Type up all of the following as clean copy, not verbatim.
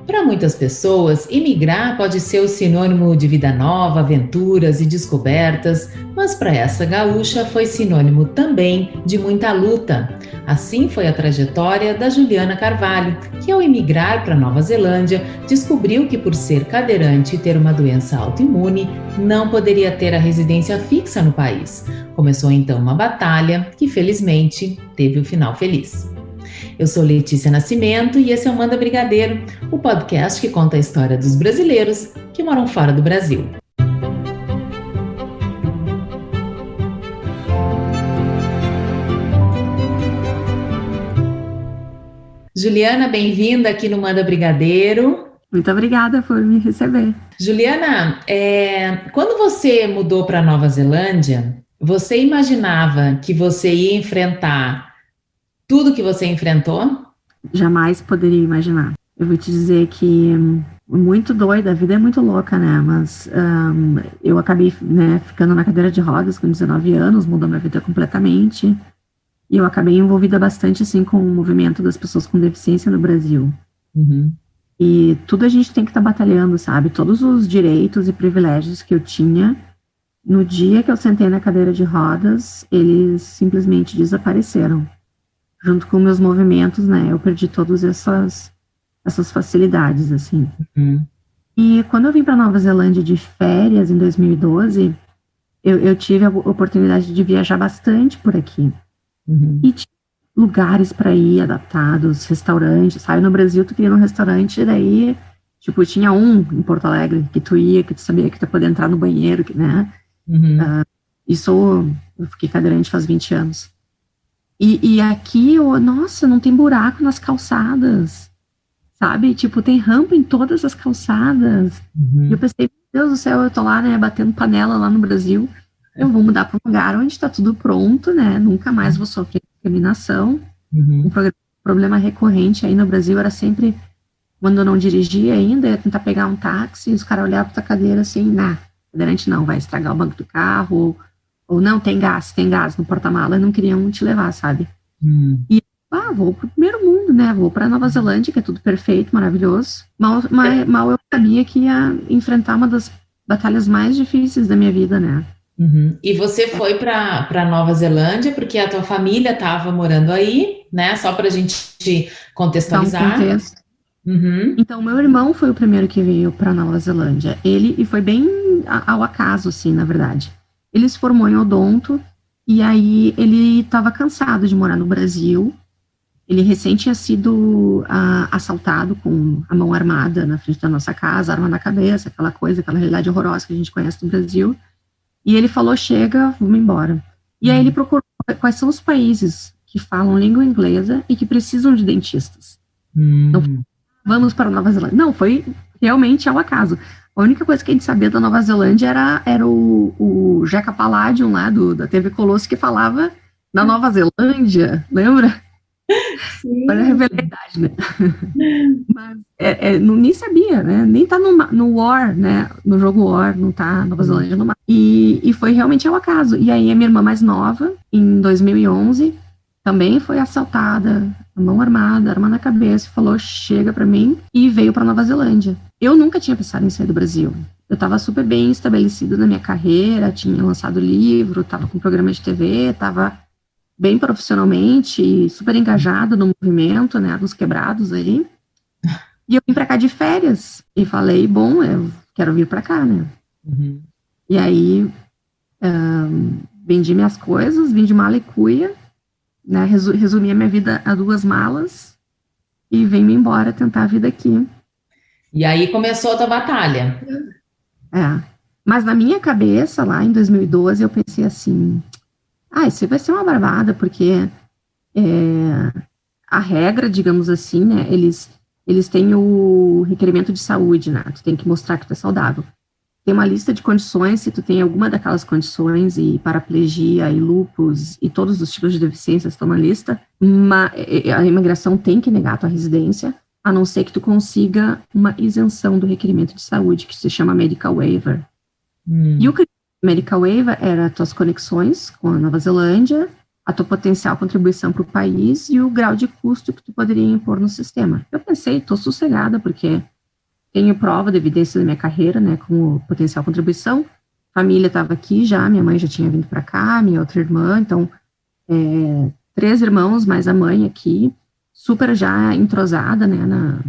Para muitas pessoas, imigrar pode ser o sinônimo de vida nova, aventuras e descobertas, mas para essa gaúcha foi sinônimo também de muita luta. Assim foi a trajetória da Juliana Carvalho, que ao imigrar para Nova Zelândia, descobriu que por ser cadeirante e ter uma doença autoimune, não poderia ter a residência fixa no país. Começou então uma batalha que felizmente teve o final feliz. Eu sou Letícia Nascimento e esse é o Manda Brigadeiro, o podcast que conta a história dos brasileiros que moram fora do Brasil. Juliana, bem-vinda aqui no Manda Brigadeiro. Muito obrigada por me receber. Juliana, quando você mudou para Nova Zelândia, você imaginava que você ia enfrentar tudo que você enfrentou? Jamais poderia imaginar. Eu vou te dizer que muito doida, a vida é muito louca, né? Mas eu acabei ficando na cadeira de rodas com 19 anos, mudou minha vida completamente. E eu acabei envolvida bastante, assim, com o movimento das pessoas com deficiência no Brasil. Uhum. E tudo a gente tem que estar batalhando, sabe? Todos os direitos e privilégios que eu tinha, no dia que eu sentei na cadeira de rodas, eles simplesmente desapareceram. Junto com meus movimentos, né, eu perdi todas essas facilidades, assim. Uhum. E quando eu vim para Nova Zelândia de férias, em 2012, eu tive a oportunidade de viajar bastante por aqui. Uhum. E tinha lugares para ir adaptados, restaurantes, sabe? No Brasil, tu queria ir num restaurante, daí, tipo, tinha um em Porto Alegre, que tu ia, que tu sabia que tu podia entrar no banheiro, né? Uhum. Eu fiquei cadeirante faz 20 anos. E aqui, nossa, não tem buraco nas calçadas, sabe? Tipo, tem rampa em todas as calçadas. Uhum. E eu pensei, meu Deus do céu, eu tô lá, né, batendo panela lá no Brasil. Eu vou mudar para um lugar onde tá tudo pronto, né? Nunca mais vou sofrer discriminação. Uhum. Um problema recorrente aí no Brasil era sempre, quando eu não dirigia ainda, ia tentar pegar um táxi, e os caras olhavam pra tua cadeira assim, cadeirante não, vai estragar o banco do carro, ou não, tem gás no porta-mala, não queriam te levar, sabe? E, vou pro primeiro mundo, né? Vou pra Nova Zelândia, que é tudo perfeito, maravilhoso. Mal eu sabia que ia enfrentar uma das batalhas mais difíceis da minha vida, né? Uhum. E você foi para Nova Zelândia porque a tua família estava morando aí, né? Só para a gente contextualizar. Uhum. Então, meu irmão foi o primeiro que veio para Nova Zelândia. E foi bem ao acaso, assim, na verdade. Ele se formou em odonto e aí ele estava cansado de morar no Brasil. Ele recém tinha sido assaltado com a mão armada na frente da nossa casa, arma na cabeça, aquela realidade horrorosa que a gente conhece no Brasil. E ele falou, chega, vamos embora. E aí ele procurou quais são os países que falam língua inglesa e que precisam de dentistas. Então, vamos para a Nova Zelândia. Não, foi realmente ao acaso. A única coisa que a gente sabia da Nova Zelândia era o Jeca Palladium lá da TV Colosso que falava na Nova Zelândia, lembra? Para revelar a idade, né? Mas nem sabia, né? Nem tá no War, né? No jogo War, não tá Nova Zelândia no mar. E foi realmente ao acaso. E aí a minha irmã mais nova, em 2011, também foi assaltada, mão armada, arma na cabeça, falou, chega pra mim, e veio pra Nova Zelândia. Eu nunca tinha pensado em sair do Brasil. Eu tava super bem estabelecida na minha carreira, tinha lançado livro, tava com programa de TV, tava bem profissionalmente, super engajada no movimento, né, dos quebrados aí. E eu vim pra cá de férias e falei, bom, eu quero vir pra cá, né. Uhum. E aí, vendi minhas coisas, vim de mala e cuia, né, resumi a minha vida a 2 malas e vim-me embora tentar a vida aqui. E aí começou a tua batalha. Mas na minha cabeça, lá em 2012, eu pensei assim, isso vai ser uma barbada, porque a regra, digamos assim, né, eles têm o requerimento de saúde, né, tu tem que mostrar que tu é saudável. Tem uma lista de condições, se tu tem alguma daquelas condições, e paraplegia, e lúpus, e todos os tipos de deficiências estão na lista, a imigração tem que negar a tua residência, a não ser que tu consiga uma isenção do requerimento de saúde, que se chama Medical Waiver. E o Medical Waiver era tuas conexões com a Nova Zelândia, a tua potencial contribuição para o país e o grau de custo que tu poderia impor no sistema. Eu pensei, tô sossegada, porque tenho prova de evidência da minha carreira, né, como potencial contribuição. Família estava aqui já, minha mãe já tinha vindo para cá, minha outra irmã, então, 3 irmãos, mais a mãe aqui, super já entrosada, né,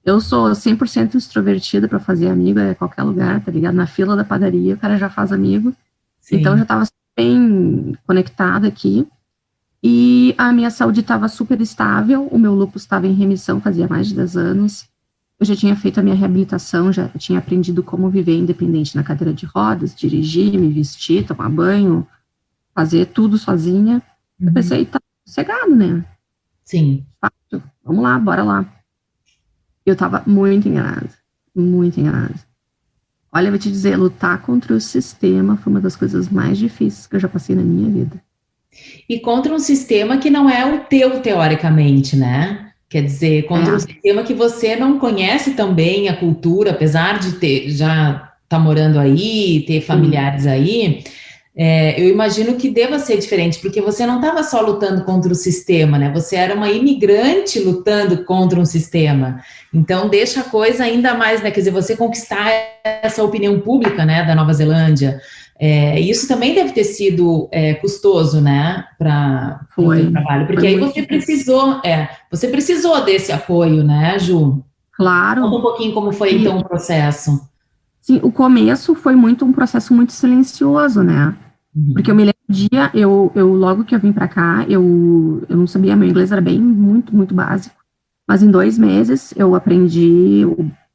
eu sou 100% extrovertida para fazer amigo em qualquer lugar, tá ligado? Na fila da padaria, o cara já faz amigo. Sim. Então, eu já estava bem conectada aqui. E a minha saúde estava super estável, o meu lúpus estava em remissão fazia mais de 10 anos. Eu já tinha feito a minha reabilitação, já tinha aprendido como viver independente na cadeira de rodas, dirigir, me vestir, tomar banho, fazer tudo sozinha. Eu pensei, tá sossegado, né? Sim. Fácil. Vamos lá, bora lá. Eu estava muito enganada, muito enganada. Olha, eu vou te dizer, lutar contra o sistema foi uma das coisas mais difíceis que eu já passei na minha vida. E contra um sistema que não é o teu, teoricamente, né? Quer dizer, contra um sistema que você não conhece tão bem a cultura, apesar de ter já tá morando aí, ter familiares aí, eu imagino que deva ser diferente, porque você não estava só lutando contra o sistema, né? Você era uma imigrante lutando contra um sistema. Então, deixa a coisa ainda mais, né? Quer dizer, você conquistar essa opinião pública, né, da Nova Zelândia, isso também deve ter sido custoso, né, para o seu trabalho, porque aí você precisou desse apoio, né, Ju? Claro. Conta um pouquinho como foi, então, o processo. Sim, o começo foi um processo muito silencioso, né? Porque eu me lembro do dia, eu logo que eu vim para cá, eu não sabia, meu inglês era muito, muito básico, mas em 2 meses eu aprendi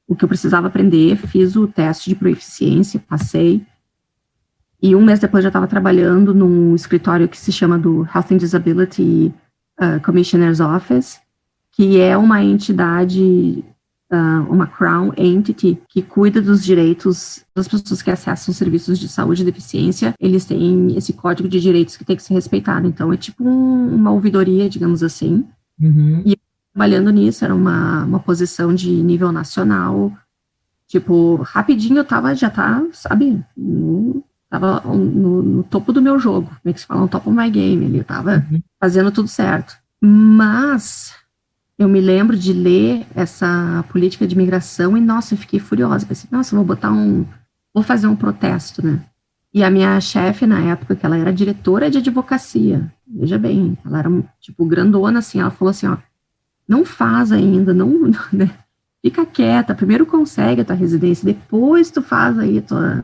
o que eu precisava aprender, fiz o teste de proficiência, passei, e 1 mês depois já estava trabalhando num escritório que se chama do Health and Disability Commissioner's Office, que é uma entidade, uma Crown Entity, que cuida dos direitos das pessoas que acessam serviços de saúde e deficiência. Eles têm esse código de direitos que tem que ser respeitado. Então, é tipo uma ouvidoria, digamos assim. E trabalhando nisso, era uma posição de nível nacional. Tipo, rapidinho eu sabe, tava no topo do meu jogo, como é que se fala, no top of my game ali, eu tava fazendo tudo certo. Mas eu me lembro de ler essa política de imigração e, nossa, eu fiquei furiosa. Pensei, nossa, vou fazer um protesto, né? E a minha chefe, na época, que ela era diretora de advocacia, veja bem, ela era, tipo, grandona, assim, ela falou assim, ó, não faz ainda, né? Fica quieta, primeiro consegue a tua residência, depois tu faz aí a tua...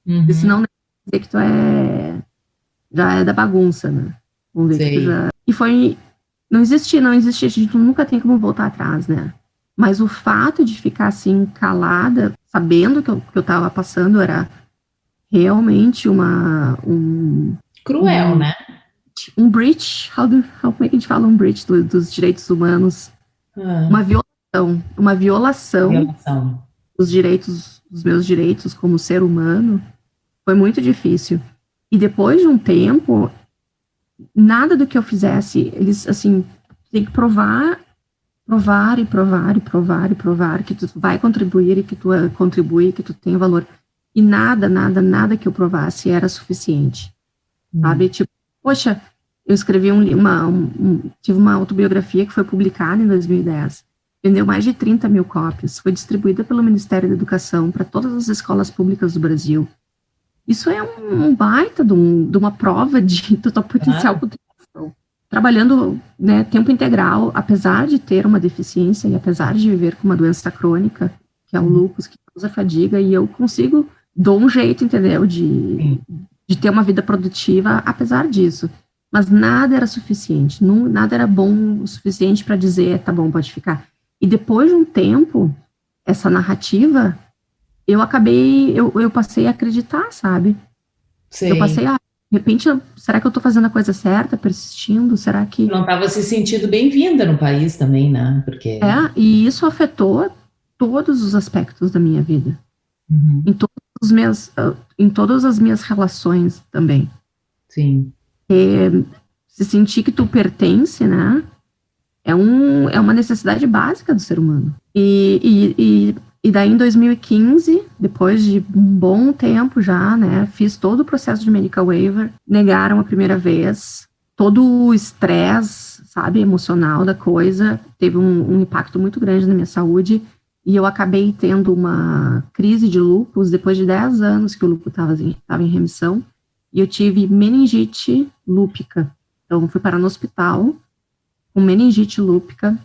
Porque senão não dizer que tu já é da bagunça, né? Vamos ver que tu já... E foi... Não existia, a gente nunca tem como voltar atrás, né? Mas o fato de ficar assim, calada, sabendo que eu tava passando, era realmente cruel, né? Um breach, como é que a gente fala um breach dos direitos humanos? Uma violação dos meus direitos como ser humano. Foi muito difícil. E depois de um tempo, nada do que eu fizesse, eles, assim, tem que provar que tu vai contribuir e que tu contribui, que tu tem valor. E nada que eu provasse era suficiente. Sabe? Tipo, poxa, eu escrevi tive uma autobiografia que foi publicada em 2010. Vendeu mais de 30 mil cópias. Foi distribuída pelo Ministério da Educação para todas as escolas públicas do Brasil. Isso é um baita de uma prova de total potencial contribuição. Trabalhando, né, tempo integral, apesar de ter uma deficiência e apesar de viver com uma doença crônica, que é o lúpus, que causa fadiga, e eu dou um jeito, entendeu, de ter uma vida produtiva, apesar disso. Mas nada era suficiente, nada era bom o suficiente para dizer, tá bom, pode ficar. E depois de um tempo, essa narrativa... eu passei a acreditar, sabe? Sim. Eu passei de repente, será que eu tô fazendo a coisa certa, persistindo? Será que... Não estava se sentindo bem-vinda no país também, né? Porque... e isso afetou todos os aspectos da minha vida. Em todas as minhas relações também. Sim. Se sentir que tu pertence, né? É uma necessidade básica do ser humano. E daí, em 2015, depois de um bom tempo já, né, fiz todo o processo de medical waiver, negaram a primeira vez, todo o estresse, sabe, emocional da coisa, teve um impacto muito grande na minha saúde, e eu acabei tendo uma crise de lúpus depois de 10 anos que o lúpus estava em remissão, e eu tive meningite lúpica. Então, fui parar no hospital com meningite lúpica,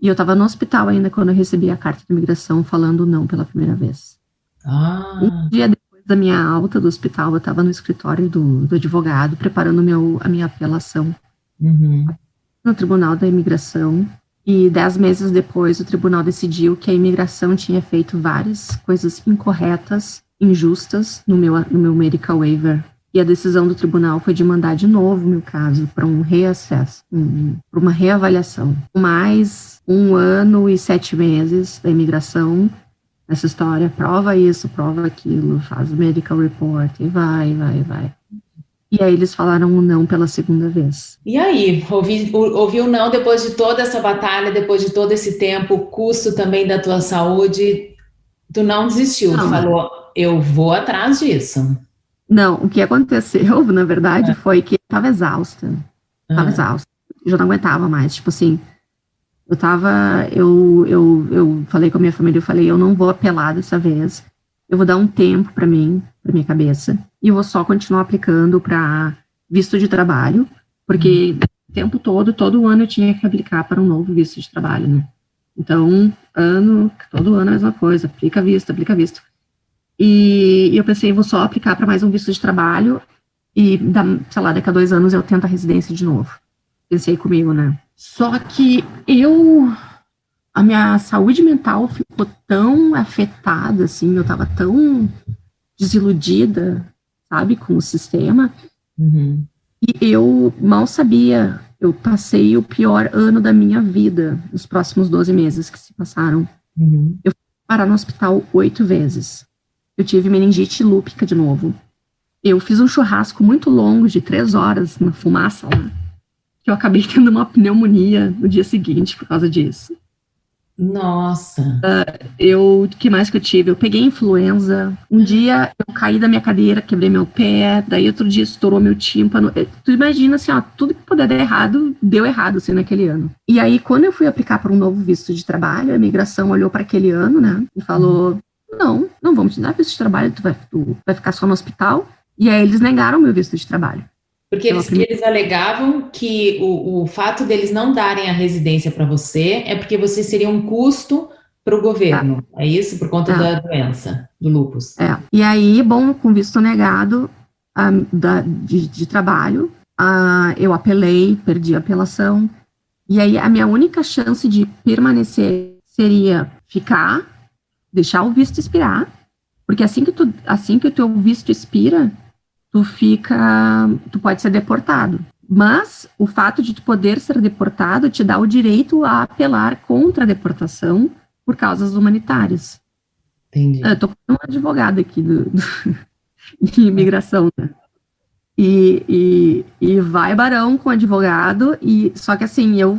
e eu estava no hospital ainda quando eu recebi a carta de imigração falando não pela primeira vez. Um dia depois da minha alta do hospital, eu estava no escritório do advogado, preparando a minha apelação no Tribunal da Imigração, e 10 meses depois o tribunal decidiu que a imigração tinha feito várias coisas incorretas, injustas no meu medical waiver. E a decisão do tribunal foi de mandar de novo o meu caso para um reacesso, para uma reavaliação. Mais 1 ano e 7 meses da imigração nessa história, prova isso, prova aquilo, faz o medical report e vai. E aí eles falaram o não pela segunda vez. E aí, ouvi o não depois de toda essa batalha, depois de todo esse tempo, o custo também da tua saúde, tu não desistiu, tu falou, eu vou atrás disso. Não, o que aconteceu, na verdade, foi que eu estava exausta. Eu já não aguentava mais, tipo assim, eu falei com a minha família, eu não vou apelar dessa vez, eu vou dar um tempo para mim, para minha cabeça, e eu vou só continuar aplicando para visto de trabalho, porque o tempo todo ano eu tinha que aplicar para um novo visto de trabalho, né? Então, todo ano é a mesma coisa, aplica visto. E eu pensei, vou só aplicar para mais um visto de trabalho e, sei lá, daqui a 2 anos eu tento a residência de novo. Pensei comigo, né? Só que a minha saúde mental ficou tão afetada, assim, eu tava tão desiludida, sabe, com o sistema, e eu mal sabia, eu passei o pior ano da minha vida, nos próximos 12 meses que se passaram. Eu fui parar no hospital 8 vezes. Eu tive meningite lúpica de novo. Eu fiz um churrasco muito longo, de 3 horas, na fumaça lá, que eu acabei tendo uma pneumonia no dia seguinte por causa disso. Nossa! O que mais que eu tive? Eu peguei influenza. Um dia eu caí da minha cadeira, quebrei meu pé, daí outro dia estourou meu tímpano. Tu imagina, assim, ó, tudo que puder dar errado, deu errado, assim, naquele ano. E aí, quando eu fui aplicar para um novo visto de trabalho, a imigração olhou para aquele ano, né, e falou, não vamos te dar visto de trabalho, tu vai ficar só no hospital. E aí eles negaram meu visto de trabalho. Porque eles alegavam que o fato deles não darem a residência para você é porque você seria um custo para o governo, é isso? Por conta da doença, do lúpus. E aí, bom, com visto negado de trabalho, eu apelei, perdi a apelação, e aí a minha única chance de permanecer seria ficar, deixar o visto expirar, porque assim que o teu visto expira, tu pode ser deportado. Mas o fato de tu poder ser deportado te dá o direito a apelar contra a deportação por causas humanitárias. Entendi. Eu tô com um advogado aqui de imigração, né? E vai barão com o advogado, só que assim, eu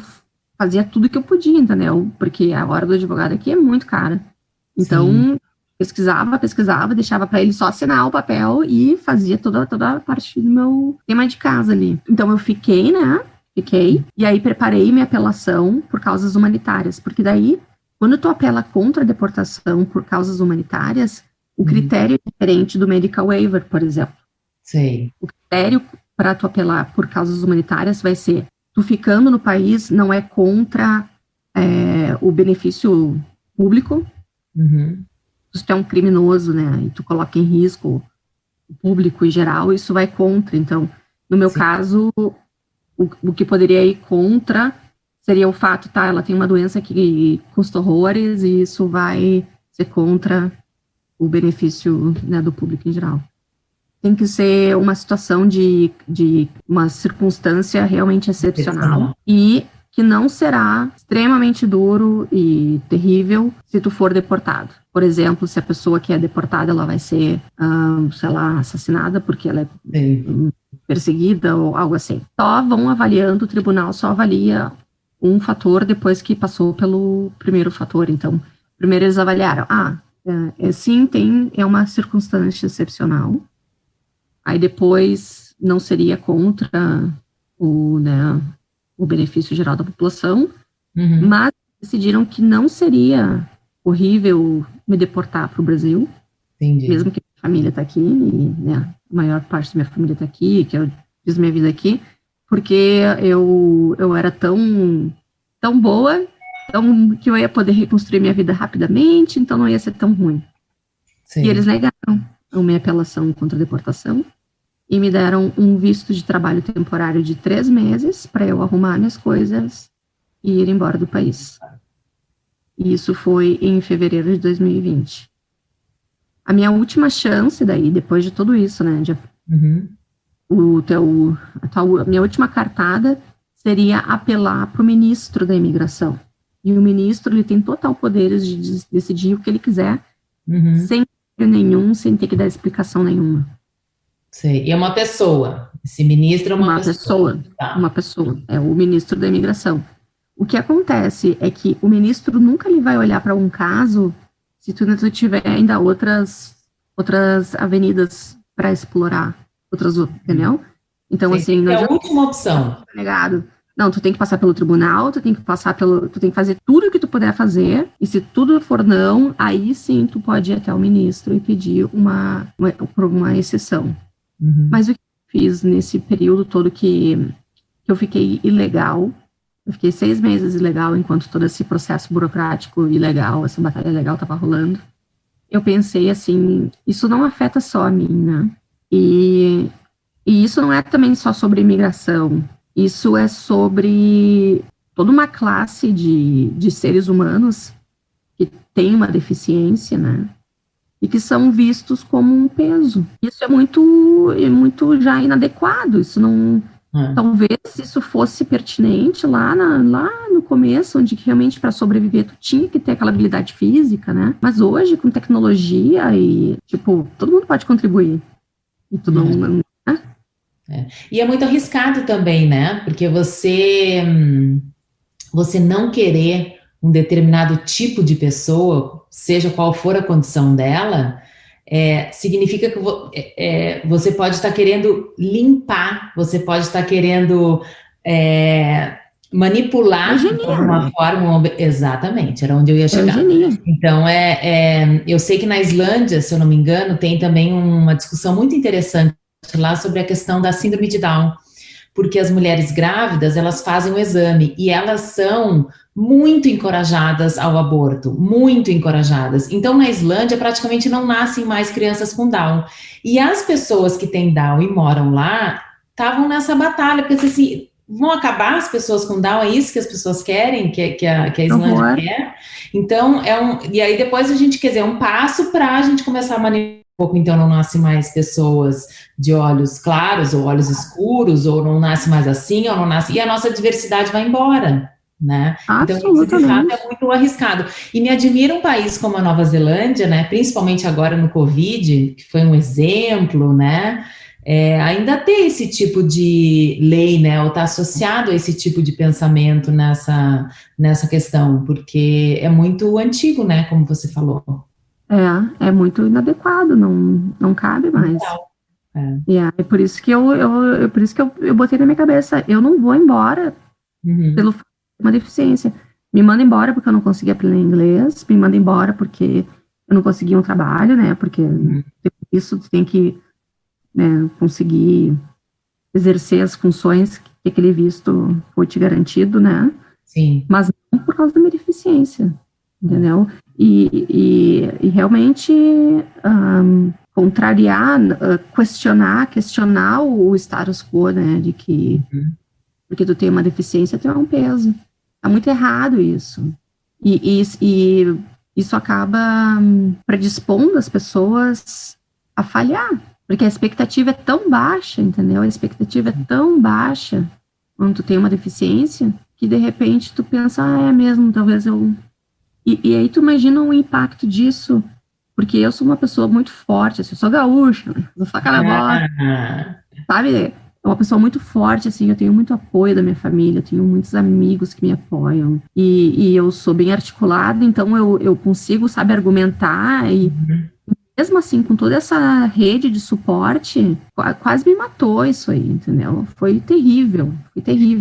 fazia tudo que eu podia, entendeu? Porque a hora do advogado aqui é muito cara. Então, sim, pesquisava, deixava para ele só assinar o papel e fazia toda a parte do meu tema de casa ali. Então eu fiquei, e aí preparei minha apelação por causas humanitárias, porque daí, quando tu apela contra a deportação por causas humanitárias, o critério é diferente do medical waiver, por exemplo. Sim. O critério para tu apelar por causas humanitárias vai ser, tu ficando no país não é contra o benefício público, se tu é um criminoso, né, e tu coloca em risco o público em geral, isso vai contra. Então, no meu caso, o que poderia ir contra seria o fato, ela tem uma doença que custa horrores e isso vai ser contra o benefício, né, do público em geral. Tem que ser uma situação de uma circunstância realmente excepcional e que não será extremamente duro e terrível se tu for deportado. Por exemplo, se a pessoa que é deportada, ela vai ser, sei lá, assassinada porque ela é perseguida ou algo assim. Só vão avaliando, o tribunal só avalia um fator depois que passou pelo primeiro fator. Então, primeiro eles avaliaram, sim, é uma circunstância excepcional. Aí depois não seria contra o benefício geral da população, mas decidiram que não seria horrível me deportar para o Brasil. Entendi. Mesmo que minha família está aqui, e, né, a maior parte da minha família está aqui, que eu fiz minha vida aqui, porque eu era tão boa, que eu ia poder reconstruir minha vida rapidamente, então não ia ser tão ruim. Sim. E eles negaram a minha apelação contra a deportação e me deram um visto de trabalho temporário de 3 meses para eu arrumar minhas coisas e ir embora do país. E isso foi em fevereiro de 2020. A minha última chance daí, depois de tudo isso, né, a minha última cartada seria apelar para o ministro da imigração. E o ministro, ele tem total poderes de decidir o que ele quiser, sem nenhum, sem ter que dar explicação nenhuma. Sei. E é uma pessoa. Esse ministro é uma pessoa. Tá. Uma pessoa. É o ministro da imigração. O que acontece é que o ministro nunca ele vai olhar para um caso se tu tiver ainda outras avenidas para explorar, entendeu? Então, Sim, assim... é a última opção. Negado. Não, tu tem que passar pelo tribunal, tu tem que fazer tudo o que tu puder fazer, e se tudo for não, aí sim tu pode ir até o ministro e pedir uma exceção. Mas o que eu fiz nesse período todo que eu fiquei ilegal, eu fiquei 6 meses ilegal enquanto todo esse processo burocrático ilegal, essa batalha legal estava rolando, eu pensei assim, isso não afeta só a mim, né? E isso não é também só sobre imigração, isso é sobre toda uma classe de seres humanos que tem uma deficiência, né? E que são vistos como um peso. Isso é muito já inadequado. Isso não... Talvez isso fosse pertinente lá no começo, onde realmente para sobreviver tu tinha que ter aquela habilidade física, né? Mas hoje, com tecnologia e, tipo, todo mundo pode contribuir. E todo mundo... E é muito arriscado também, né? Porque você não querer um determinado tipo de pessoa, seja qual for a condição dela, significa que você pode estar querendo limpar, você pode estar querendo manipular de alguma forma. Exatamente, era onde eu ia chegar. Então, eu sei que na Islândia, se eu não me engano, tem também uma discussão muito interessante lá sobre a questão da síndrome de Down, porque as mulheres grávidas, elas fazem o exame e elas são muito encorajadas ao aborto, muito encorajadas. Então, na Islândia, praticamente não nascem mais crianças com Down. E as pessoas que têm Down e moram lá, estavam nessa batalha, porque assim, vão acabar as pessoas com Down, é isso que as pessoas querem, que a Islândia quer? Então, e aí depois a gente, quer dizer, um passo para a gente começar a manipular um pouco, então não nasce mais pessoas de olhos claros ou olhos escuros, ou não nasce mais assim, ou não nasce, e a nossa diversidade vai embora, né? Então, isso de fato é muito arriscado. E me admira um país como a Nova Zelândia, né? Principalmente agora no Covid, que foi um exemplo, né? Ainda ter esse tipo de lei, né? Ou está associado a esse tipo de pensamento nessa questão, porque é muito antigo, né? Como você falou. É muito inadequado, não cabe mais. É por isso que eu botei na minha cabeça, eu não vou embora pelo uma deficiência. Me manda embora porque eu não consegui aprender inglês, me manda embora porque eu não consegui um trabalho, né? Porque isso tu tem que, né, conseguir exercer as funções que aquele visto foi te garantido, né? Sim. Mas não por causa da minha deficiência, entendeu? E realmente contrariar, questionar o status quo, né, de que porque tu tem uma deficiência, tu é um peso. Tá muito errado isso. E isso acaba predispondo as pessoas a falhar, porque a expectativa é tão baixa, entendeu? A expectativa é tão baixa quando tu tem uma deficiência, que de repente tu pensa, é mesmo, talvez eu... E aí tu imagina o impacto disso, porque eu sou uma pessoa muito forte, assim, eu sou gaúcha, né? Sou faca na bota, sabe? É uma pessoa muito forte, assim, eu tenho muito apoio da minha família, eu tenho muitos amigos que me apoiam, e eu sou bem articulada, então eu consigo, sabe, argumentar, e mesmo assim, com toda essa rede de suporte, quase me matou isso aí, entendeu? Foi terrível,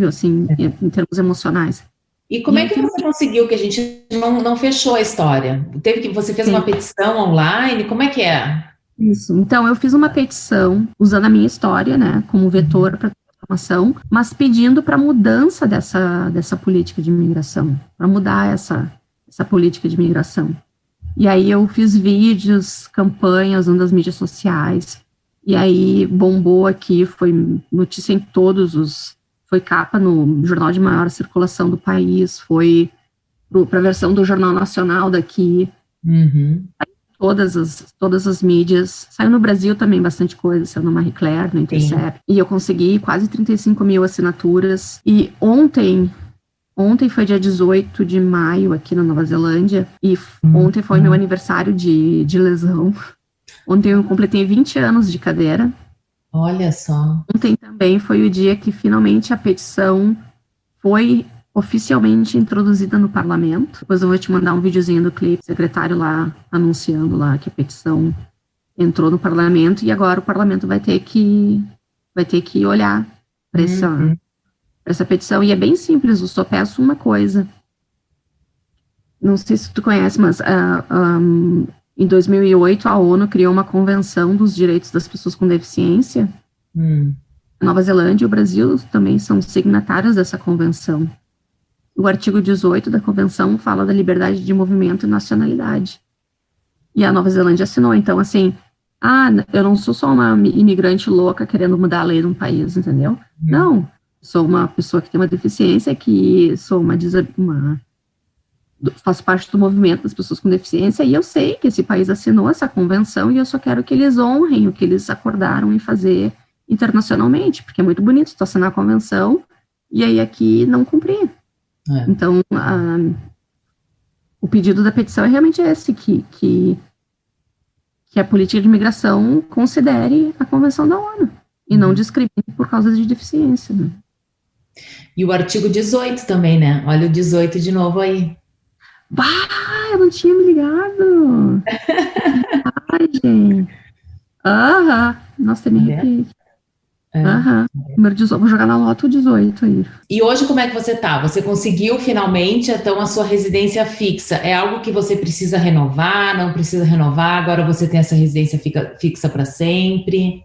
assim, em termos emocionais. E como é que você conseguiu, que a gente não fechou a história? Você fez uma petição online? Como é que é? Isso. Então, eu fiz uma petição usando a minha história, né, como vetor para transformação, mas pedindo para mudança dessa política de imigração, para mudar essa política de imigração. E aí eu fiz vídeos, campanhas usando as mídias sociais, e aí bombou aqui, foi notícia em foi capa no jornal de maior circulação do país, foi para a versão do Jornal Nacional daqui, todas as mídias, saiu no Brasil também bastante coisa, saiu no Marie Claire, no Intercept, e eu consegui quase 35 mil assinaturas, e ontem foi dia 18 de maio aqui na Nova Zelândia, e ontem foi meu aniversário de lesão. Ontem eu completei 20 anos de cadeira. Olha só. Ontem também foi o dia que finalmente a petição foi oficialmente introduzida no parlamento. Depois eu vou te mandar um videozinho do clipe, o secretário lá anunciando lá que a petição entrou no parlamento, e agora o parlamento vai ter que olhar para essa petição, e é bem simples, eu só peço uma coisa. Não sei se tu conhece, mas em 2008 a ONU criou uma convenção dos direitos das pessoas com deficiência. A Nova Zelândia e o Brasil também são signatários dessa convenção. O artigo 18 da convenção fala da liberdade de movimento e nacionalidade. E a Nova Zelândia assinou, então assim, eu não sou só uma imigrante louca querendo mudar a lei de um país, entendeu? Não, sou uma pessoa que tem uma deficiência, que sou faço parte do movimento das pessoas com deficiência, e eu sei que esse país assinou essa convenção, e eu só quero que eles honrem o que eles acordaram em fazer internacionalmente, porque é muito bonito tu assinar a convenção e aí aqui não cumprir. Então, o pedido da petição é realmente esse, que a política de imigração considere a convenção da ONU, e não discrimine por causa de deficiência, né? E o artigo 18 também, né? Olha o 18 de novo aí. Eu não tinha me ligado. Ai, gente. Nossa, me arrepiei. Número 18, vou jogar na loto o 18 aí. E hoje como é que você tá? Você conseguiu finalmente, então, a sua residência fixa? É algo que você precisa renovar, não precisa renovar? Agora você tem essa residência fixa para sempre?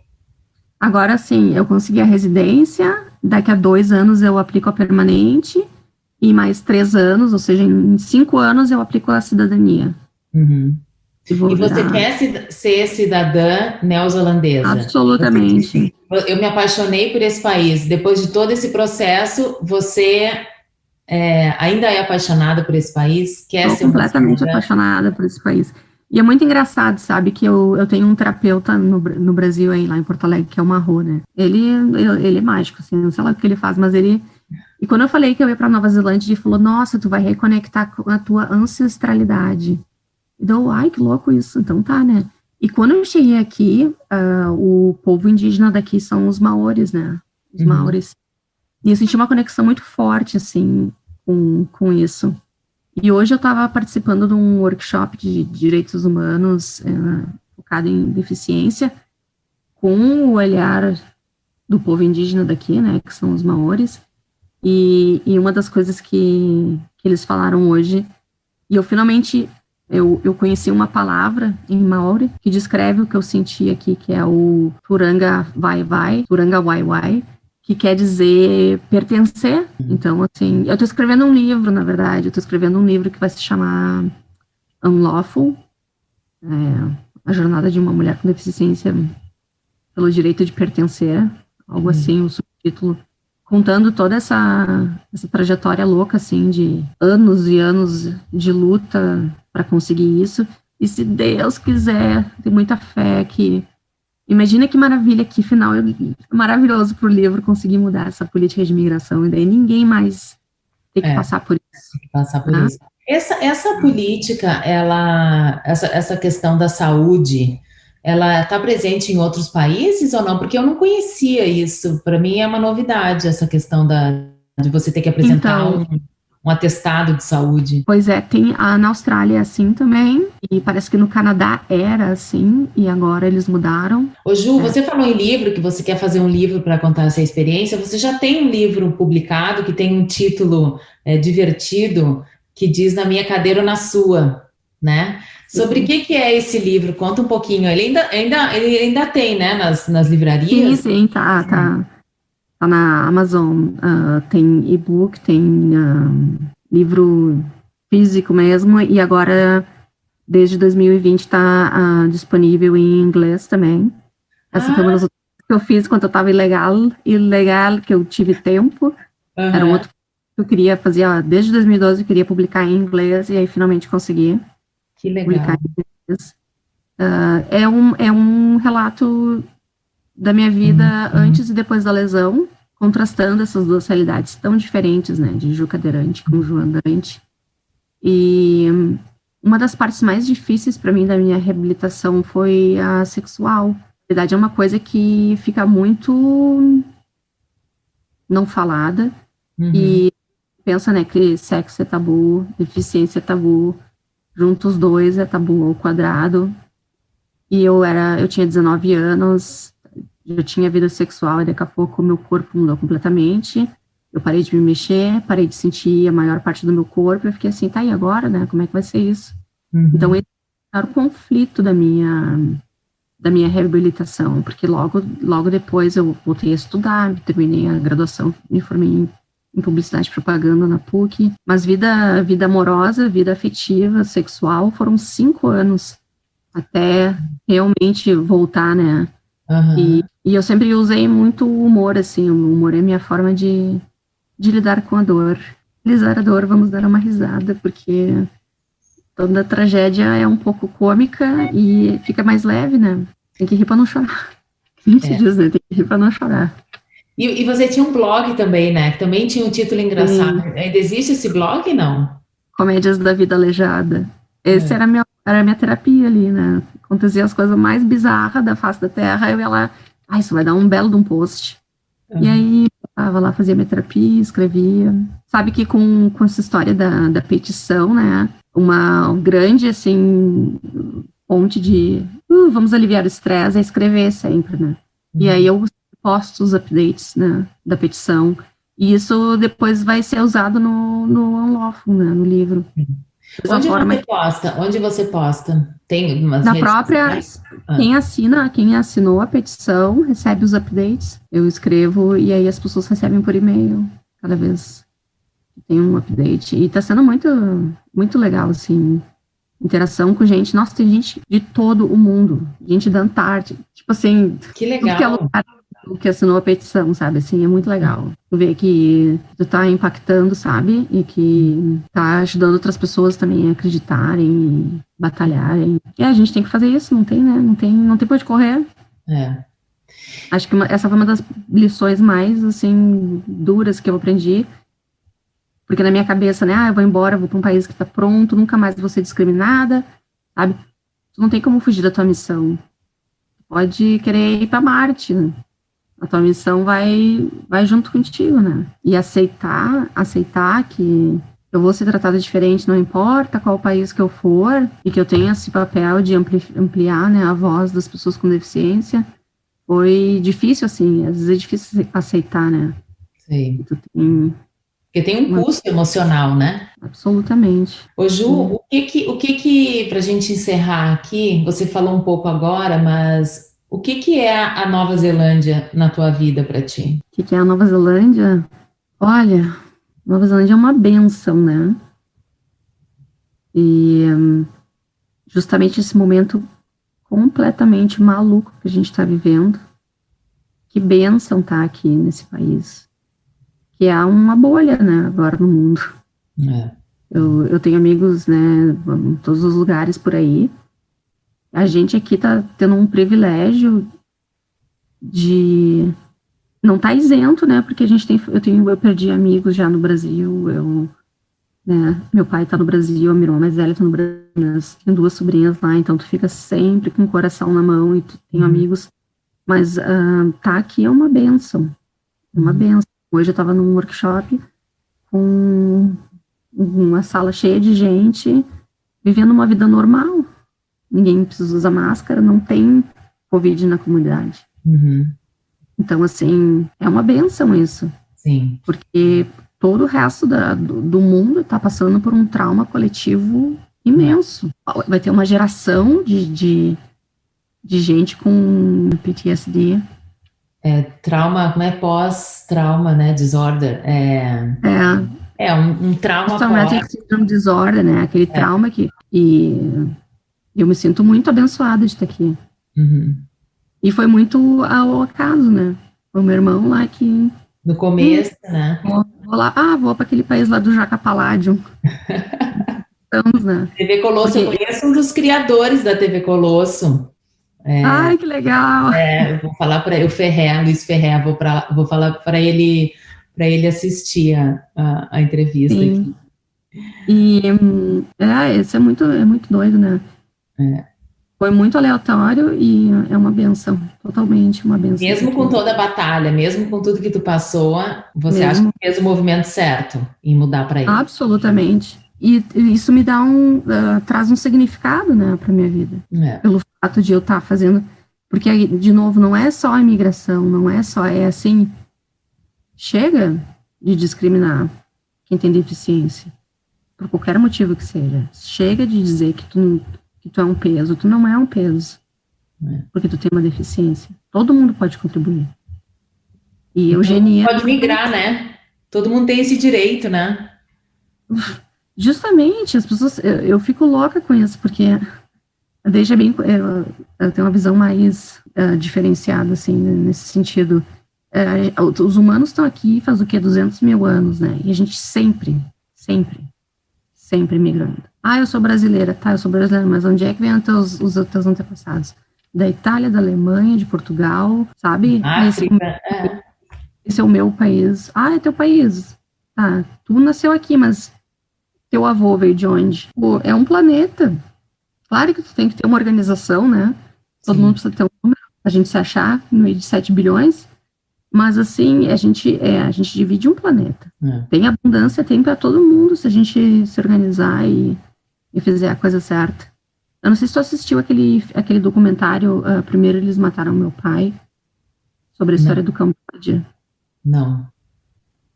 Agora sim, eu consegui a residência, daqui a 2 anos eu aplico a permanente, e mais 3 anos, ou seja, em 5 anos eu aplico a cidadania. E você quer ser cidadã neozelandesa? Absolutamente. Eu me apaixonei por esse país. Depois de todo esse processo, você ainda é apaixonada por esse país? Estou completamente apaixonada por esse país. E é muito engraçado, sabe, que eu tenho um terapeuta no Brasil, aí, lá em Porto Alegre, que é o Marro, né? Ele é mágico, assim, não sei lá o que ele faz, mas ele... E quando eu falei que eu ia para Nova Zelândia, ele falou, nossa, tu vai reconectar com a tua ancestralidade. Então, ai, que louco isso. Então tá, né? E quando eu cheguei aqui, o povo indígena daqui são os maores, né? Os maores. E eu senti uma conexão muito forte, assim, com isso. E hoje eu estava participando de um workshop de direitos humanos focado em deficiência, com o olhar do povo indígena daqui, né? Que são os maores. E uma das coisas que eles falaram hoje, e eu finalmente... Eu conheci uma palavra em Maori que descreve o que eu senti aqui, que é o Turanga Vai Vai, Turanga Wai Wai, que quer dizer pertencer. Então, assim, eu estou escrevendo um livro, na verdade, que vai se chamar Unlawful, a jornada de uma mulher com deficiência pelo direito de pertencer, algo assim, o subtítulo, contando toda essa trajetória louca, assim, de anos e anos de luta para conseguir isso, e se Deus quiser, tem muita fé que... Imagina que maravilha, que final maravilhoso para o livro conseguir mudar essa política de imigração, e daí ninguém mais tem que passar por isso. Tem que passar por isso. Essa política, essa questão da saúde, ela está presente em outros países ou não? Porque eu não conhecia isso, para mim é uma novidade essa questão de você ter que apresentar um atestado de saúde. Pois é, na Austrália é assim também, e parece que no Canadá era assim, e agora eles mudaram. Ô Ju, você falou em livro, que você quer fazer um livro para contar essa experiência. Você já tem um livro publicado que tem um título divertido, que diz Na Minha Cadeira ou na Sua, né? Sobre o que é esse livro? Conta um pouquinho. Ele ainda tem, né, nas livrarias? Sim, tá na Amazon, tem e-book, tem livro físico mesmo, e agora, desde 2020, está disponível em inglês também. Essa foi uma das outras que eu fiz quando eu estava ilegal, que eu tive tempo. Era um outro que eu queria fazer, desde 2012 eu queria publicar em inglês, e aí finalmente consegui. Que legal. Publicar em inglês. É um relato da minha vida antes e depois da lesão, contrastando essas duas realidades tão diferentes, né, de Ju cadeirante com Ju andante. E uma das partes mais difíceis para mim da minha reabilitação foi a sexual. Na verdade, é uma coisa que fica muito não falada, e pensa, né, que sexo é tabu, deficiência é tabu, juntos os dois é tabu ao quadrado. E eu tinha 19 anos, já tinha vida sexual, e daqui a pouco meu corpo mudou completamente. Eu parei de me mexer, parei de sentir a maior parte do meu corpo, eu fiquei assim, tá, e agora, né, como é que vai ser isso? Então, esse era o conflito da minha reabilitação, porque logo depois eu voltei a estudar, terminei a graduação, me formei em publicidade e propaganda na PUC, mas vida amorosa, vida afetiva, sexual, foram 5 anos até realmente voltar, né? E eu sempre usei muito o humor, assim, o humor é minha forma de lidar com a dor. Realizar a dor, vamos dar uma risada, porque toda tragédia é um pouco cômica e fica mais leve, né? Tem que rir pra não chorar. A gente diz, né? Tem que rir pra não chorar. E você tinha um blog também, né? Que também tinha um título engraçado. Ainda existe esse blog, não? Comédias da Vida Aleijada. Esse era a minha terapia ali, né? Acontecia as coisas mais bizarras da face da Terra, eu ia lá, isso vai dar um belo de um post. E aí, eu tava lá, fazia minha terapia, escrevia. Sabe que com essa história da petição, né? Uma grande, assim, ponte de vamos aliviar o estresse é escrever sempre, né? E aí eu posto os updates, né, da petição. E isso depois vai ser usado no Unlawful, né, no livro. Onde você posta? Tem umas na redes própria, quem assinou a petição recebe os updates, eu escrevo e aí as pessoas recebem por e-mail cada vez que tem um update, e tá sendo muito, muito legal, assim, interação com gente, nossa, tem gente de todo o mundo, gente da Antártica, tipo assim, que legal. Tudo que é lugar que assinou a petição, sabe, assim, é muito legal. Tu vê que tu tá impactando, sabe, e que tá ajudando outras pessoas também a acreditarem, batalharem. E a gente tem que fazer isso, não tem, né, não tem pra onde correr. Acho que essa foi uma das lições mais, assim, duras que eu aprendi, porque na minha cabeça, né, eu vou embora, vou pra um país que tá pronto, nunca mais vou ser discriminada, sabe, tu não tem como fugir da tua missão. Pode querer ir pra Marte, né? A tua missão vai junto contigo, né? E aceitar que eu vou ser tratada diferente, não importa qual país que eu for, e que eu tenho esse papel de ampliar, né, a voz das pessoas com deficiência, foi difícil, assim, às vezes é difícil aceitar, né? Sim. Porque tem um custo emocional, né? Absolutamente. Ô Ju, o que pra gente encerrar aqui, você falou um pouco agora, mas o que é a Nova Zelândia na tua vida para ti? O que é a Nova Zelândia? Olha, Nova Zelândia é uma bênção, né? E justamente esse momento completamente maluco que a gente está vivendo, que bênção tá aqui nesse país, que é uma bolha, né, agora no mundo. Eu tenho amigos, né, em todos os lugares por aí. A gente aqui tá tendo um privilégio de não tá isento, né, porque eu perdi amigos já no Brasil, né, meu pai tá no Brasil, a minha irmã mais velha tá no Brasil, tenho 2 sobrinhas lá, então tu fica sempre com o coração na mão e tu tem amigos, mas tá aqui é uma bênção, Hoje eu tava num workshop com uma sala cheia de gente, vivendo uma vida normal. Ninguém precisa usar máscara, não tem Covid na comunidade. Uhum. Então, assim, é uma bênção isso. Sim. Porque todo o resto do mundo está passando por um trauma coletivo imenso. Vai ter uma geração de gente com PTSD. Trauma, como é pós-trauma, né? Disorder. Um trauma Post-traumatic syndrome disorder, né? Aquele trauma que... E eu me sinto muito abençoada de estar aqui. Uhum. E foi muito ao acaso, né? Foi o meu irmão lá que... No começo, né? Vou para aquele país lá do Jaca Palladium. Estamos, né? TV Colosso, eu conheço um dos criadores da TV Colosso. Ai, que legal! Eu vou falar para o Ferrer, Luiz Ferrer, vou falar para ele assistir a entrevista. Sim. Aqui. E isso é muito doido, né? Foi muito aleatório e é uma benção, totalmente uma benção. Mesmo com toda a batalha, mesmo com tudo que tu passou, você acha que fez o movimento certo em mudar para ele? Absolutamente. E isso me dá traz um significado, né, para minha vida. Pelo fato de eu estar fazendo, porque de novo não é só a imigração, não é só assim, chega de discriminar quem tem deficiência, por qualquer motivo que seja. Chega de dizer que tu é um peso, tu não é um peso, porque tu tem uma deficiência. Todo mundo pode contribuir. E eugenia... Pode migrar, né? Todo mundo tem esse direito, né? Justamente, as pessoas... Eu fico louca com isso, porque deixa bem... Eu tenho uma visão mais diferenciada, assim, nesse sentido. Os humanos estão aqui faz o quê? 200 mil anos, né? E a gente sempre migrando. Eu sou brasileira, tá, eu sou brasileira, mas onde é que vem os teus antepassados? Da Itália, da Alemanha, de Portugal, sabe? Esse é o meu país. É teu país. Tá, tu nasceu aqui, mas teu avô veio de onde? Pô, é um planeta. Claro que tu tem que ter uma organização, né? Todo mundo precisa ter um número, a gente se achar no meio de 7 bilhões, mas assim, a gente divide um planeta. Tem abundância, tem para todo mundo, se a gente se organizar e fizer a coisa certa. Eu não sei se tu assistiu aquele documentário, Primeiro Eles Mataram Meu Pai, sobre a história do Camboja. Não.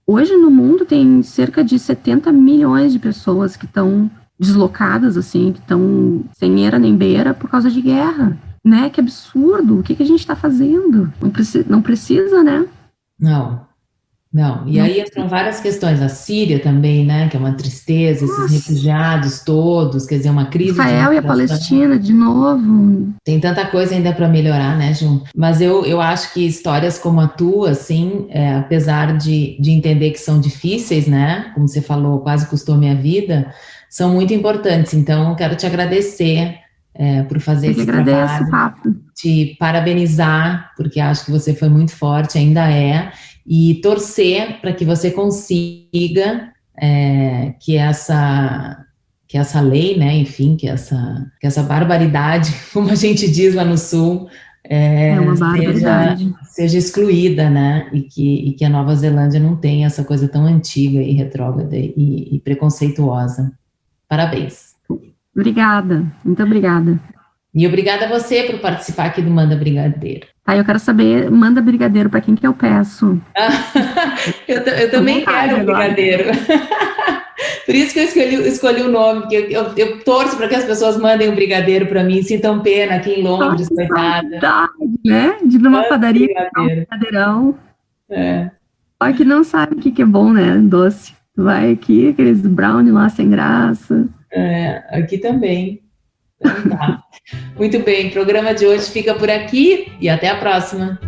Hoje no mundo tem cerca de 70 milhões de pessoas que estão deslocadas, assim, que estão sem eira nem beira por causa de guerra, né? Que absurdo, o que a gente está fazendo? Não precisa, né? Não. E aí entram várias questões, a Síria também, né, que é uma tristeza, esses refugiados todos, quer dizer, uma crise... Israel e a Palestina, de novo. Tem tanta coisa ainda para melhorar, né, Ju? Mas eu acho que histórias como a tua, assim, apesar de entender que são difíceis, né, como você falou, quase custou minha vida, são muito importantes. Então, quero te agradecer por fazer esse trabalho, te parabenizar, porque acho que você foi muito forte, ainda é, e torcer para que você consiga que essa lei, né, enfim, que essa barbaridade, como a gente diz lá no Sul, uma barbaridade. seja excluída, né, e que a Nova Zelândia não tenha essa coisa tão antiga e retrógrada e preconceituosa. Parabéns. Obrigada, muito obrigada. E obrigada a você por participar aqui do Manda Brigadeiro. Eu quero saber, manda brigadeiro para quem que eu peço. Eu também quero brigadeiro. Por isso que eu escolhi o nome, porque eu torço para que as pessoas mandem um brigadeiro para mim, sintam pena aqui em Londres, coitada. Né? De ir numa padaria, um brigadeirão. Só que não sabe o que é bom, né? Doce. Vai aqui, aqueles brownie lá sem graça. Aqui também. Então, tá. Muito bem, o programa de hoje fica por aqui e até a próxima.